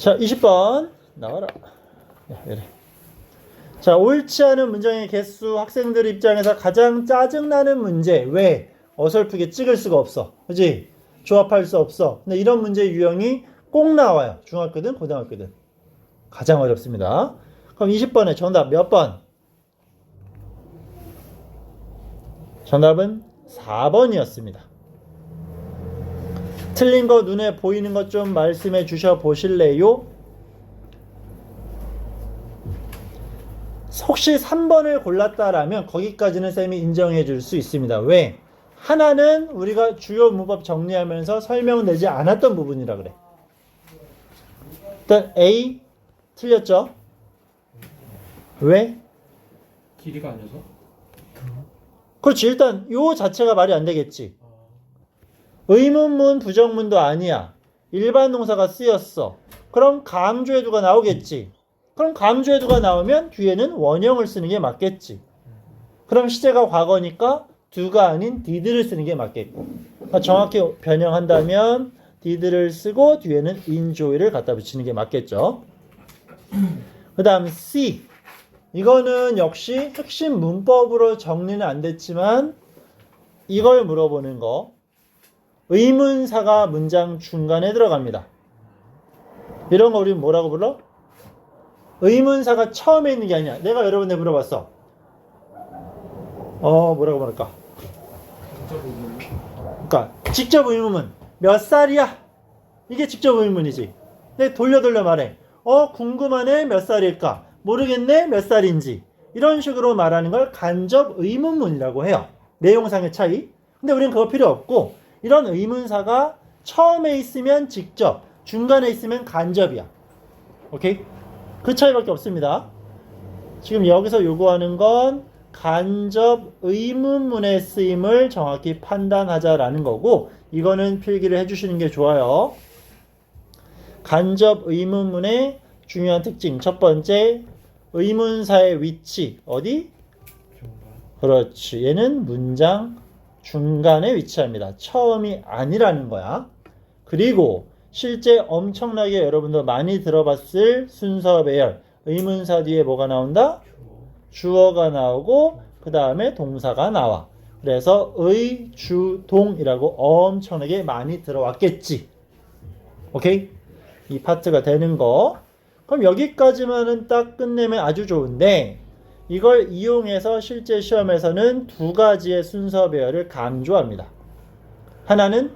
자, 20번 나와라. 야, 이래. 자, 옳지 않은 문장의 개수, 학생들 입장에서 가장 짜증나는 문제. 왜? 어설프게 찍을 수가 없어. 그지? 조합할 수 없어. 근데 이런 문제 유형이 꼭 나와요. 중학교든 고등학교든. 가장 어렵습니다. 그럼 20번에 정답 몇 번? 정답은 4번이었습니다. 틀린 거 눈에 보이는 것 좀 말씀해 주셔 보실래요? 혹시 3번을 골랐다라면 거기까지는 쌤이 인정해 줄 수 있습니다. 왜? 하나는 우리가 주요 문법 정리하면서 설명되지 않았던 부분이라 그래. 일단 A 틀렸죠? 왜? 길이가 아니어서? 그렇지. 일단 요 자체가 말이 안 되겠지. 의문문 부정문도 아니야. 일반 동사가 쓰였어. 그럼 감주해두가 나오겠지. 그럼 감주해두가 나오면 뒤에는 원형을 쓰는 게 맞겠지. 그럼 시제가 과거니까 do가 아닌 did를 쓰는 게 맞겠고. 그러니까 정확히 변형한다면 did를 쓰고 뒤에는 enjoy를 갖다 붙이는 게 맞겠죠. 그 다음 C. 이거는 역시 핵심 문법으로 정리는 안 됐지만 이걸 물어보는 거. 의문사가 문장 중간에 들어갑니다. 이런 거 우리 뭐라고 불러? 의문사가 처음에 있는 게 아니야. 내가 여러분들 물어봤어. 뭐라고 말할까? 그러니까 직접 의문문. 몇 살이야? 이게 직접 의문문이지. 근데 돌려 말해. 궁금하네. 몇 살일까? 모르겠네. 몇 살인지. 이런 식으로 말하는 걸 간접 의문문이라고 해요. 내용상의 차이. 근데 우리는 그거 필요 없고 이런 의문사가 처음에 있으면 직접, 중간에 있으면 간접이야. 오케이? 그 차이밖에 없습니다. 지금 여기서 요구하는 건 간접 의문문의 쓰임을 정확히 판단하자라는 거고 이거는 필기를 해주시는 게 좋아요. 간접 의문문의 중요한 특징. 첫 번째, 의문사의 위치. 어디? 그렇지. 얘는 문장 중간에 위치합니다. 처음이 아니라는 거야. 그리고 실제 엄청나게 여러분도 많이 들어봤을 순서 배열. 의문사 뒤에 뭐가 나온다? 주어가 나오고 그 다음에 동사가 나와. 그래서 의, 주, 동이라고 엄청나게 많이 들어왔겠지. 오케이? 이 파트가 되는 거. 그럼 여기까지만은 딱 끝내면 아주 좋은데 이걸 이용해서 실제 시험에서는 두 가지의 순서 배열을 강조합니다. 하나는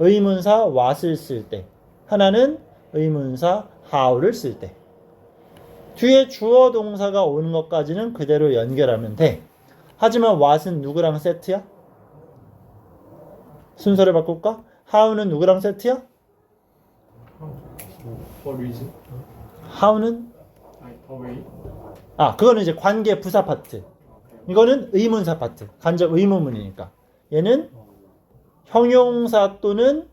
의문사 what을 쓸 때, 하나는 의문사 how를 쓸 때. 뒤에 주어 동사가 오는 것까지는 그대로 연결하면 돼. 하지만 what은 누구랑 세트야? 순서를 바꿀까? how는 누구랑 세트야? For reason? how는? For way? 그거는 이제 관계 부사 파트. 이거는 의문사 파트. 간접 의문문이니까. 얘는 형용사 또는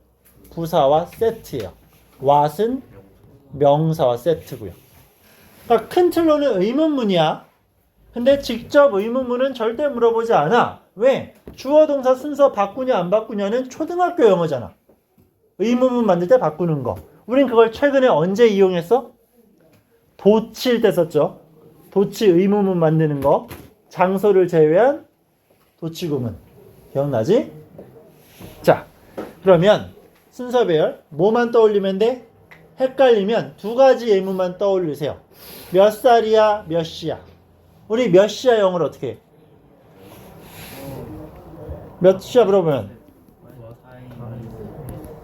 부사와 세트예요. what은 명사와 세트고요. 그러니까 큰 틀로는 의문문이야. 근데 직접 의문문은 절대 물어보지 않아. 왜? 주어 동사 순서 바꾸냐 안 바꾸냐는 초등학교 영어잖아. 의문문 만들 때 바꾸는 거. 우린 그걸 최근에 언제 이용했어? 도치일 때 썼죠. 도치 의문문 만드는 거. 장소를 제외한 도치구문. 기억나지? 자, 그러면 순서 배열 뭐만 떠올리면 돼? 헷갈리면 두 가지 예문만 떠올리세요. 몇 살이야? 몇 시야? 우리 몇 시야 영어로 어떻게 해? 몇 시야 물어보면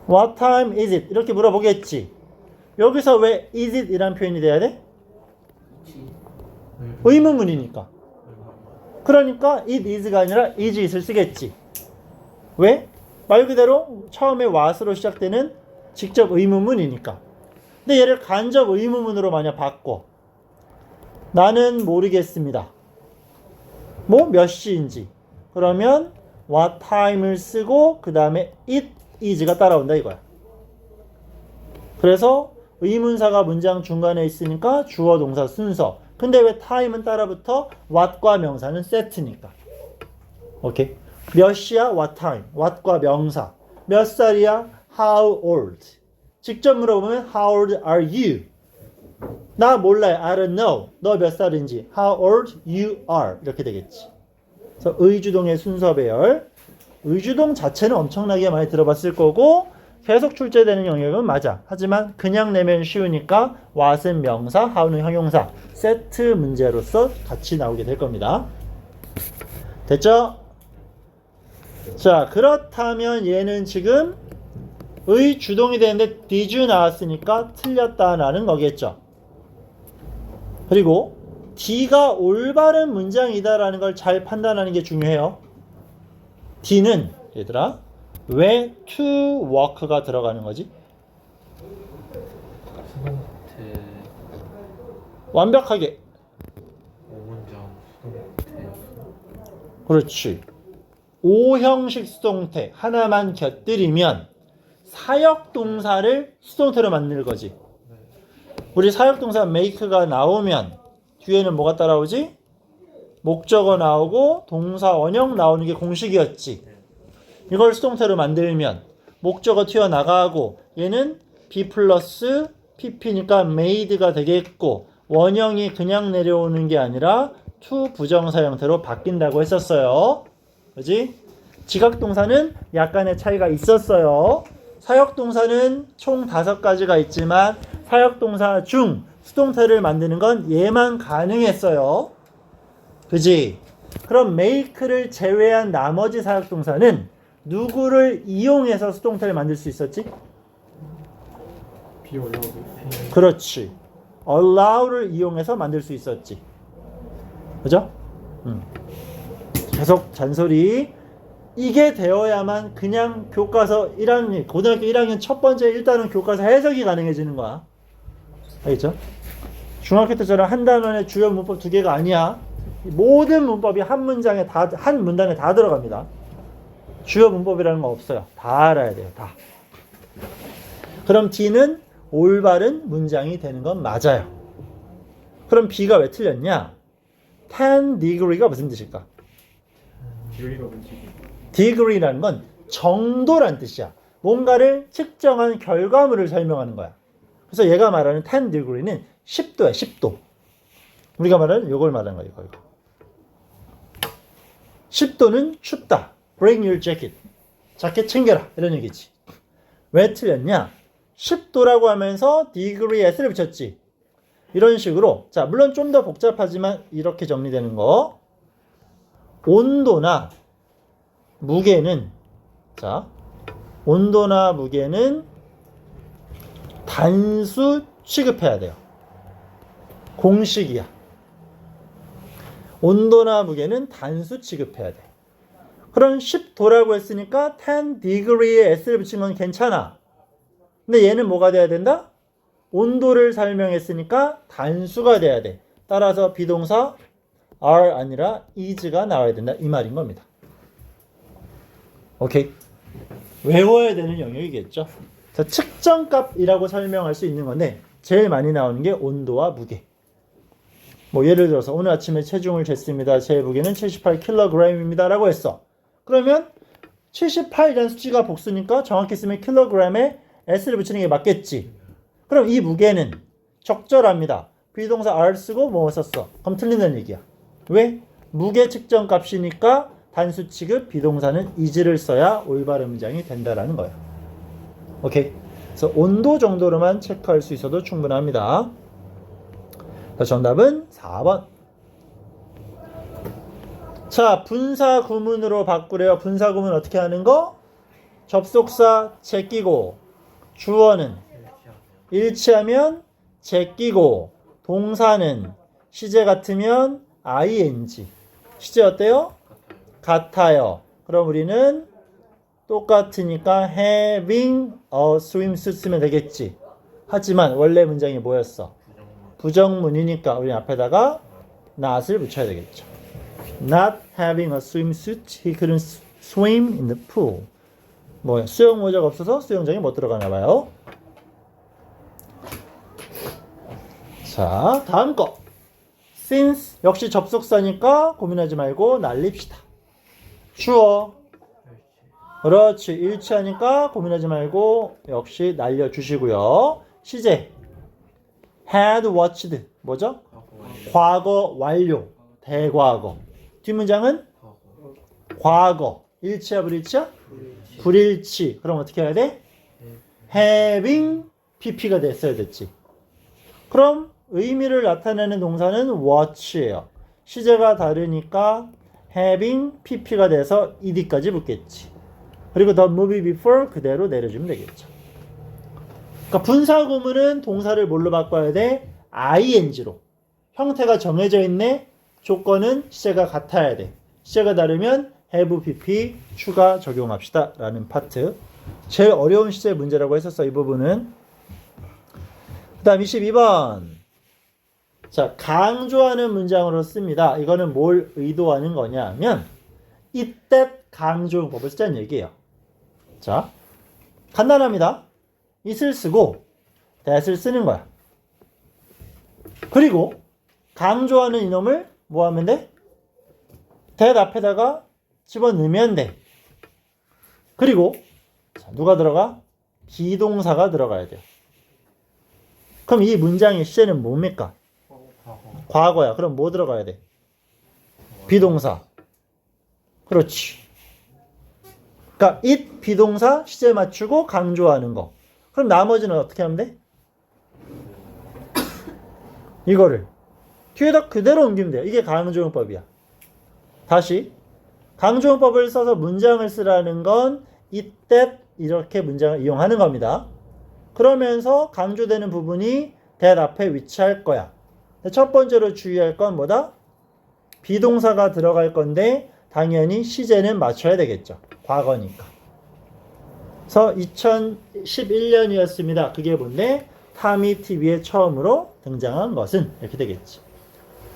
What time is it? 이렇게 물어보겠지. 여기서 왜 is it 이란 표현이 돼야 돼? 의문문이니까. 그러니까 it is가 아니라 is it을 쓰겠지. 왜? 말 그대로 처음에 what으로 시작되는 직접 의문문이니까. 근데 얘를 간접 의문문으로 만약 바꿔. 나는 모르겠습니다. 몇 시인지. 그러면 what time을 쓰고 그 다음에 it is가 따라온다 이거야. 그래서 의문사가 문장 중간에 있으니까 주어 동사 순서. 근데 왜 time은 따라붙어? what과 명사는 세트니까. 오케이. 몇 시야? what time. what과 명사. 몇 살이야? how old. 직접 물어보면 How old are you? 나 몰라요. I don't know. 너 몇 살인지. How old you are. 이렇게 되겠지. 그래서 의주동의 순서 배열. 의주동 자체는 엄청나게 많이 들어봤을 거고 계속 출제되는 영역은 맞아. 하지만 그냥 내면 쉬우니까 what은 명사, how는 형용사. 세트 문제로서 같이 나오게 될 겁니다. 됐죠? 자, 그렇다면 얘는 지금 의주동이 되는데 did you 나왔으니까 틀렸다라는 거겠죠. 그리고 D가 올바른 문장이다라는 걸 잘 판단하는 게 중요해요. D는 얘들아 왜 to work가 들어가는 거지? 수동태 완벽하게. 5문장 수동태 그렇지. 5형식 수동태 하나만 곁들이면 사역동사를 수동태로 만들 거지. 우리 사역동사 make가 나오면 뒤에는 뭐가 따라오지? 목적어 나오고 동사 원형 나오는 게 공식이었지. 이걸 수동태로 만들면 목적어 튀어나가고 얘는 be 플러스 pp니까 made가 되겠고 원형이 그냥 내려오는 게 아니라 to 부정사 형태로 바뀐다고 했었어요. 그지? 지각동사는 약간의 차이가 있었어요. 사역동사는 총 5가지가 있지만 사역동사 중 수동태를 만드는 건 얘만 가능했어요. 그지? 그럼 make를 제외한 나머지 사역동사는 누구를 이용해서 수동태를 만들 수 있었지? be allowed. 그렇지. allow를 이용해서 만들 수 있었지. 그죠? 계속 잔소리. 이게 되어야만 그냥 교과서 1학년, 고등학교 1학년 첫 번째 일단은 교과서 해석이 가능해지는 거야. 알겠죠? 중학교 때처럼 한 단원의 주요 문법 2개가 아니야. 모든 문법이 한 문장에 다, 한 문단에 다 들어갑니다. 주요 문법이라는 거 없어요. 다 알아야 돼요. 다. 그럼 D는 올바른 문장이 되는 건 맞아요. 그럼 B가 왜 틀렸냐? 10 degree가 무슨 뜻일까? 여기가 뭔지. degree라는 건 정도란 뜻이야. 뭔가를 측정한 결과물을 설명하는 거야. 그래서 얘가 말하는 10 degree는 10도야, 10도. 우리가 말하는 이걸 말하는 거야, 이거. 10도는 춥다. Bring your jacket. 자켓 챙겨라. 이런 얘기지. 왜 틀렸냐? 10도라고 하면서 degree s를 붙였지. 이런 식으로. 자, 물론 좀 더 복잡하지만 이렇게 정리되는 거. 온도나 무게는, 자, 온도나 무게는 단수 취급해야 돼요. 공식이야. 온도나 무게는 단수 취급해야 돼. 그럼 10도라고 했으니까 10 degree에 s를 붙인 건 괜찮아. 근데 얘는 뭐가 돼야 된다? 온도를 설명했으니까 단수가 돼야 돼. 따라서 비동사 are 아니라 is가 나와야 된다. 이 말인 겁니다. 오케이. 외워야 되는 영역이겠죠. 자, 측정값이라고 설명할 수 있는 건데 제일 많이 나오는 게 온도와 무게. 뭐 예를 들어서 오늘 아침에 체중을 쟀습니다. 제 무게는 78kg입니다. 라고 했어. 그러면 78이라는 수치가 복수니까 정확히 쓰면 kg에 s를 붙이는 게 맞겠지. 그럼 이 무게는 적절합니다. 비동사 are 쓰고 뭐 썼어? 그럼 틀린다는 얘기야. 왜? 무게 측정 값이니까 단수 취급 비동사는 is를 써야 올바른 문장이 된다라는 거야. 오케이. 그래서 온도 정도로만 체크할 수 있어도 충분합니다. 자, 정답은 4번. 자, 분사 구문으로 바꾸래요. 분사 구문 어떻게 하는 거? 접속사 제끼고 주어는 일치하면 제끼고 동사는 시제 같으면 ing. 시제 어때요? 같아요. 그럼 우리는 똑같으니까 having a swimsuit 쓰면 되겠지. 하지만 원래 문장이 뭐였어? 부정문이니까 우리 앞에다가 not을 붙여야 되겠죠. Not having a swimsuit, he couldn't swim in the pool. 뭐야? 수영 모자가 없어서 수영장에 못 들어가나 봐요. 자, 다음 거. since 역시 접속사니까 고민하지 말고 날립시다. 주어 그렇지. 일치하니까 고민하지 말고 역시 날려주시고요. 시제 had watched 뭐죠? 과거 완료 대과거. 뒷문장은 과거 일치야 불일치야? 불일치. 그럼 어떻게 해야 돼? having pp가 됐어야 됐지. 그럼 의미를 나타내는 동사는 watch예요. 시제가 다르니까 having pp가 돼서 ed까지 붙겠지. 그리고 the movie before 그대로 내려주면 되겠죠. 그러니까 분사 구문은 동사를 뭘로 바꿔야 돼? ing로. 형태가 정해져 있네. 조건은 시제가 같아야 돼. 시제가 다르면 have pp 추가 적용합시다 라는 파트. 제일 어려운 시제 문제라고 했었어. 이 부분은. 그 다음 22번. 자, 강조하는 문장으로 씁니다. 이거는 뭘 의도하는 거냐 하면 이때 강조용법을 쓰자는 얘기예요. 자, 간단합니다. it을 쓰고 that을 쓰는 거야. 그리고 강조하는 이놈을 뭐 하면 돼? that 앞에다가 집어넣으면 돼. 그리고 자, 누가 들어가? 비동사가 들어가야 돼요. 그럼 이 문장의 시제는 뭡니까? 과거야. 그럼 뭐 들어가야 돼? 비동사. 그렇지. 그러니까 it 비동사 시제 맞추고 강조하는 거. 그럼 나머지는 어떻게 하면 돼? 이거를 뒤에다 그대로 옮기면 돼요. 이게 강조용법이야. 다시 강조용법을 써서 문장을 쓰라는 건 it, that 이렇게 문장을 이용하는 겁니다. 그러면서 강조되는 부분이 that 앞에 위치할 거야. 첫 번째로 주의할 건 뭐다? 비동사가 들어갈 건데 당연히 시제는 맞춰야 되겠죠. 과거니까. 그래서 2011년이었습니다. 그게 뭔데? 타미 TV에 처음으로 등장한 것은 이렇게 되겠지.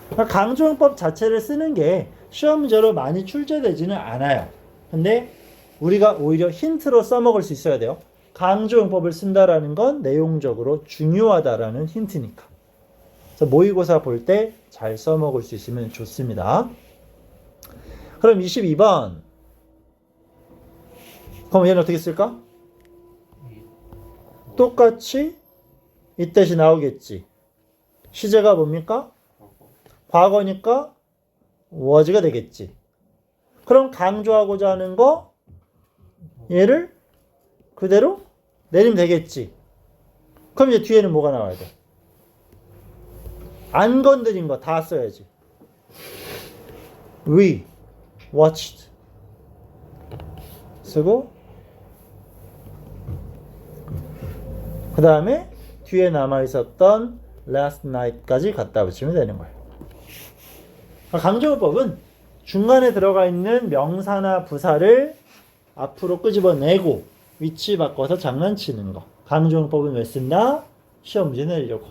그러니까 강조용법 자체를 쓰는 게 시험 문제로 많이 출제되지는 않아요. 근데 우리가 오히려 힌트로 써먹을 수 있어야 돼요. 강조용법을 쓴다라는 건 내용적으로 중요하다라는 힌트니까. 그래서 모의고사 볼 때 잘 써먹을 수 있으면 좋습니다. 그럼 22번. 그럼 얘는 어떻게 쓸까? 똑같이 이때시 나오겠지. 시제가 뭡니까? 과거니까 was가 되겠지. 그럼 강조하고자 하는 거 얘를 그대로 내리면 되겠지. 그럼 이제 뒤에는 뭐가 나와야 돼? 안 건드린 거 다 써야지. We watched 쓰고 그 다음에 뒤에 남아있었던 last night까지 갖다 붙이면 되는 거예요. 강조용법은 중간에 들어가 있는 명사나 부사를 앞으로 끄집어내고 위치 바꿔서 장난치는 거. 강조용법은 왜 쓴다? 시험 문제 내려고.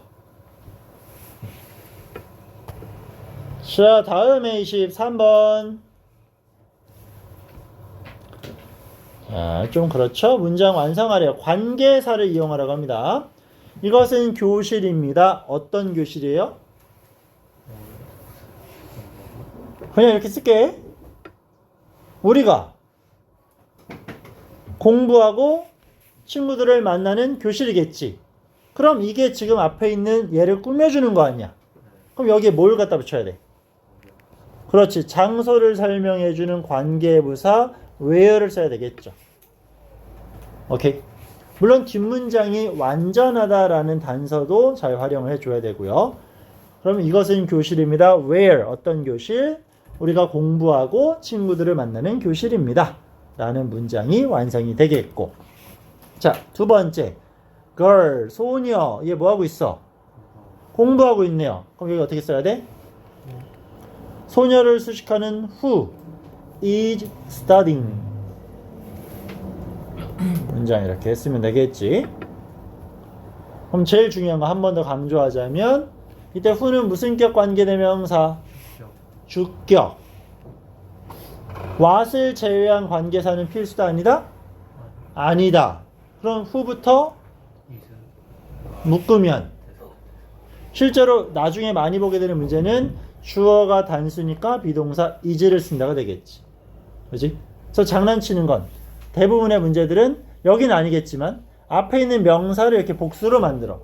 자, 다음에 23번. 자, 좀 그렇죠? 문장 완성하래요. 관계사를 이용하라고 합니다. 이것은 교실입니다. 어떤 교실이에요? 그냥 이렇게 쓸게. 우리가 공부하고 친구들을 만나는 교실이겠지. 그럼 이게 지금 앞에 있는 얘를 꾸며주는 거 아니야? 그럼 여기에 뭘 갖다 붙여야 돼? 그렇지. 장소를 설명해주는 관계부사 where를 써야 되겠죠. 오케이. 물론 뒷문장이 완전하다라는 단서도 잘 활용을 해줘야 되고요. 그러면 이것은 교실입니다. where 어떤 교실? 우리가 공부하고 친구들을 만나는 교실입니다. 라는 문장이 완성이 되겠고. 자, 두 번째. girl, 소녀. 얘 뭐하고 있어? 공부하고 있네요. 그럼 여기 어떻게 써야 돼? 소녀를 수식하는 who is studying. 문장 이렇게 했으면 되겠지. 그럼 제일 중요한 거 한 번 더 강조하자면 이때 who는 무슨 격 관계대명사? 주격. what을 제외한 관계사는 필수다 아니다? 아니다. 그럼 who부터 묶으면 실제로 나중에 많이 보게 되는 문제는 주어가 단수니까 비동사 is를 쓴다가 되겠지. 그렇지? 그래서 장난치는 건 대부분의 문제들은 여긴 아니겠지만 앞에 있는 명사를 이렇게 복수로 만들어.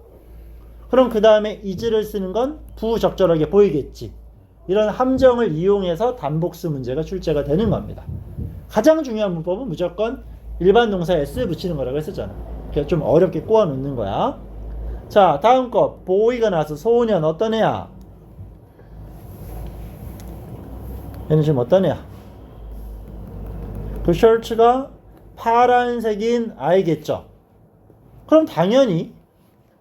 그럼 그 다음에 is를 쓰는 건 부적절하게 보이겠지. 이런 함정을 이용해서 단복수 문제가 출제가 되는 겁니다. 가장 중요한 문법은 무조건 일반 동사에 s 붙이는 거라고 했었잖아. 그래서 좀 어렵게 꼬아 놓는 거야. 자, 다음 거 boy가 나와서 소년 어떤 애야? 얘는 지금 어떤 애야? 그 셔츠가 파란색인 아이겠죠. 그럼 당연히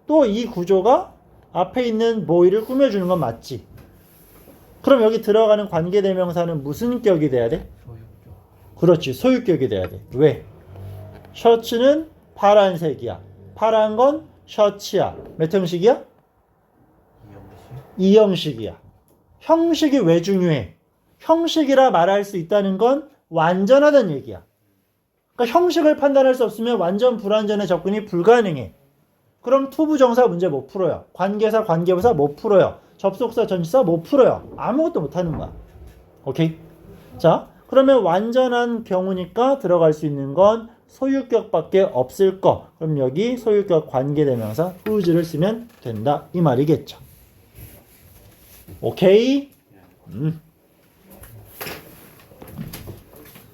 또 이 구조가 앞에 있는 boy를 꾸며주는 건 맞지. 그럼 여기 들어가는 관계대명사는 무슨 격이 돼야 돼? 그렇지, 소유격이 돼야 돼. 왜? 셔츠는 파란색이야. 파란 건 셔츠야. 몇 형식이야? 이 형식이야. 형식이 왜 중요해? 형식이라 말할 수 있다는 건 완전하다는 얘기야. 그러니까 형식을 판단할 수 없으면 완전 불완전의 접근이 불가능해. 그럼 투부정사 문제 못 풀어요. 관계사, 관계부사 못 풀어요. 접속사, 전치사 못 풀어요. 아무것도 못 하는 거야. 오케이? 자, 그러면 완전한 경우니까 들어갈 수 있는 건 소유격밖에 없을 거. 그럼 여기 소유격 관계대명사 whose를 쓰면 된다. 이 말이겠죠. 오케이?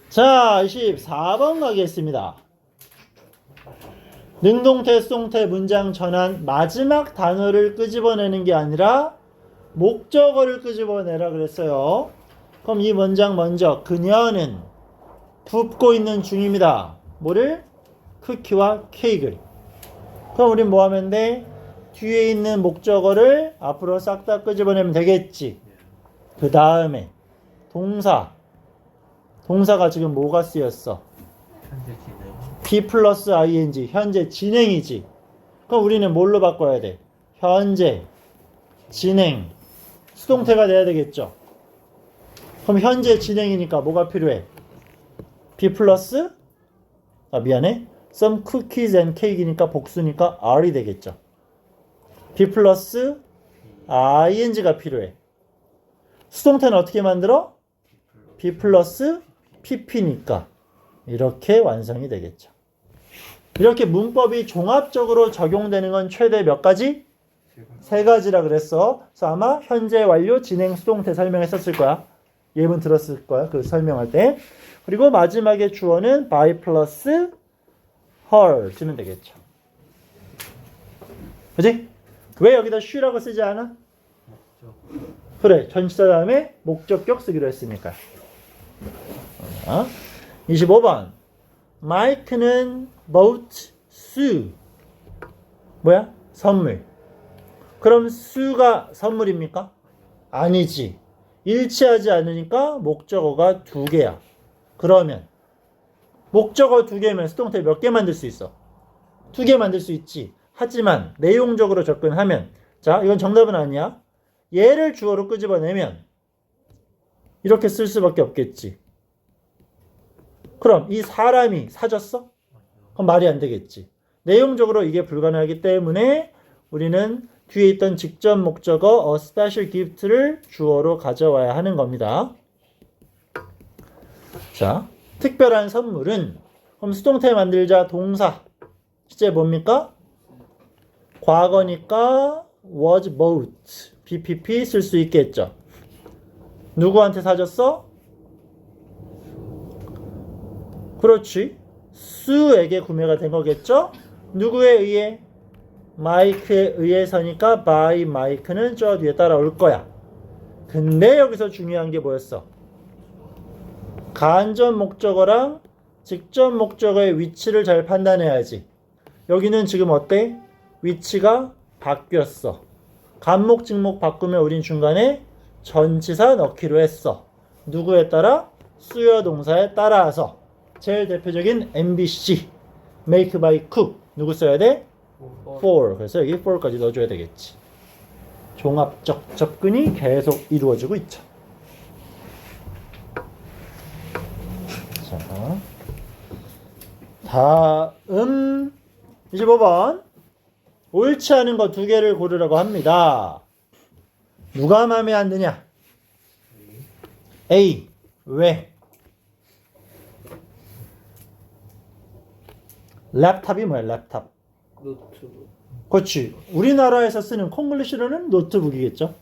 자, 24번 가겠습니다. 능동태, 수동태 문장 전환 마지막 단어를 끄집어내는 게 아니라 목적어를 끄집어내라 그랬어요. 그럼 이 문장 먼저 그녀는 붓고 있는 중입니다. 뭐를? 쿠키와 케이크를. 그럼 우린 뭐 하면 돼? 뒤에 있는 목적어를 앞으로 싹 다 끄집어내면 되겠지. 그 다음에 동사가 지금 뭐가 쓰였어? 현재 진행. be 플러스 ing 현재 진행이지. 그럼 우리는 뭘로 바꿔야 돼? 현재 진행 수동태가 돼야 되겠죠. 그럼 현재 진행이니까 뭐가 필요해? be 플러스 미안해 some cookies and cake이니까 복수니까 are이 되겠죠. be 플러스 ing가 필요해. 수동태는 어떻게 만들어? be 플러스 pp니까 이렇게 완성이 되겠죠. 이렇게 문법이 종합적으로 적용되는 건 최대 몇 가지? 세 가지라 그랬어. 그래서 아마 현재 완료 진행 수동태 설명했었을 거야. 예문 들었을 거야. 그 설명할 때. 그리고 마지막에 주어는 by 플러스 her 쓰면 되겠죠. 그지? 왜 여기다 she라고 쓰지 않아? 그래. 전치사 다음에 목적격 쓰기로 했으니까. 25번. 마이크는 bought Sue. 뭐야? 선물. 그럼 수가 선물입니까? 아니지. 일치하지 않으니까 목적어가 2개야. 그러면 목적어 2개면 수동태 몇 개 만들 수 있어? 2개 만들 수 있지. 하지만 내용적으로 접근하면 자, 이건 정답은 아니야. 얘를 주어로 끄집어내면 이렇게 쓸 수밖에 없겠지. 그럼 이 사람이 사줬어? 그럼 말이 안 되겠지. 내용적으로 이게 불가능하기 때문에 우리는 뒤에 있던 직접 목적어 a special gift를 주어로 가져와야 하는 겁니다. 자, 특별한 선물은 그럼 수동태 만들자 동사 실제 뭡니까? 과거니까 was bought BPP 쓸 수 있겠죠. 누구한테 사줬어? 그렇지. 수에게 구매가 된 거겠죠? 누구에 의해? 마이크에 의해서니까 by 마이크는 저 뒤에 따라올 거야. 근데 여기서 중요한 게 뭐였어? 간접 목적어랑 직접 목적어의 위치를 잘 판단해야지. 여기는 지금 어때? 위치가 바뀌었어. 간목, 직목 바꾸면 우린 중간에 전치사 넣기로 했어. 누구에 따라? 수요 동사에 따라서. 제일 대표적인 MBC, make by cook. 누구 써야 돼? for. 그래서 여기 for까지 넣어줘야 되겠지. 종합적 접근이 계속 이루어지고 있죠. 자, 다음 25번. 옳지 않은 거 2개를 고르라고 합니다. 누가 마음에 안 드냐? A. 왜? 랩탑이 뭐야? 랩탑. 노트북. 그렇지. 우리나라에서 쓰는 콩글리시로는 노트북이겠죠.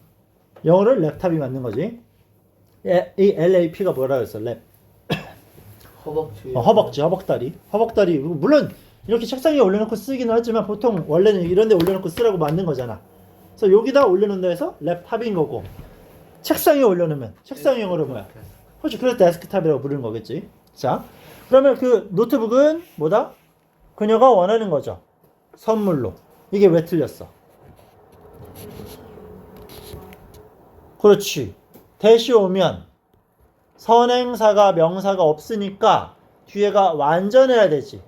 영어로 랩탑이 맞는 거지. 이 LAP가 뭐라 그랬어? 랩. 허벅지. 허벅지, 허벅다리. 물론 이렇게 책상에 올려놓고 쓰기는 하지만 보통 원래는 이런 데 올려놓고 쓰라고 만든 거잖아. 그래서 여기다 올려놓는다 해서 랩탑인 거고, 책상에 올려놓으면 책상 영어로 뭐야? 그렇지. 그래서 데스크탑이라고 부르는 거겠지. 자, 그러면 그 노트북은 뭐다? 그녀가 원하는 거죠. 선물로. 이게 왜 틀렸어? 그렇지. 대시 오면 선행사가 명사가 없으니까 뒤에가 완전해야 되지.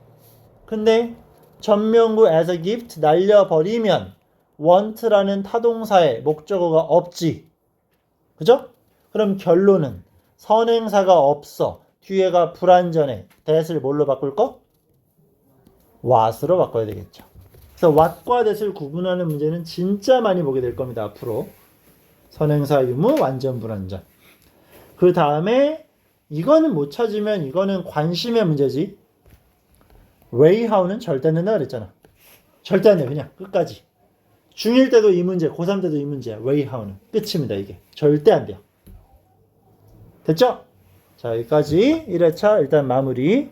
근데 전명구 as a gift 날려버리면 want라는 타동사에 목적어가 없지. 그죠? 그럼 결론은 선행사가 없어. 뒤에가 불완전해. that을 뭘로 바꿀 거? what으로 바꿔야 되겠죠. 그래서 what과 that을 구분하는 문제는 진짜 많이 보게 될 겁니다. 앞으로. 선행사 유무, 완전 불완전. 그 다음에 이거는 못 찾으면 이거는 관심의 문제지. way how는 절대 안 된다 그랬잖아. 절대 안 돼. 그냥 끝까지. 중1 때도 이 문제, 고3 때도 이 문제야. way how는. 끝입니다. 이게. 절대 안 돼요. 됐죠? 자, 여기까지 1회차 일단 마무리.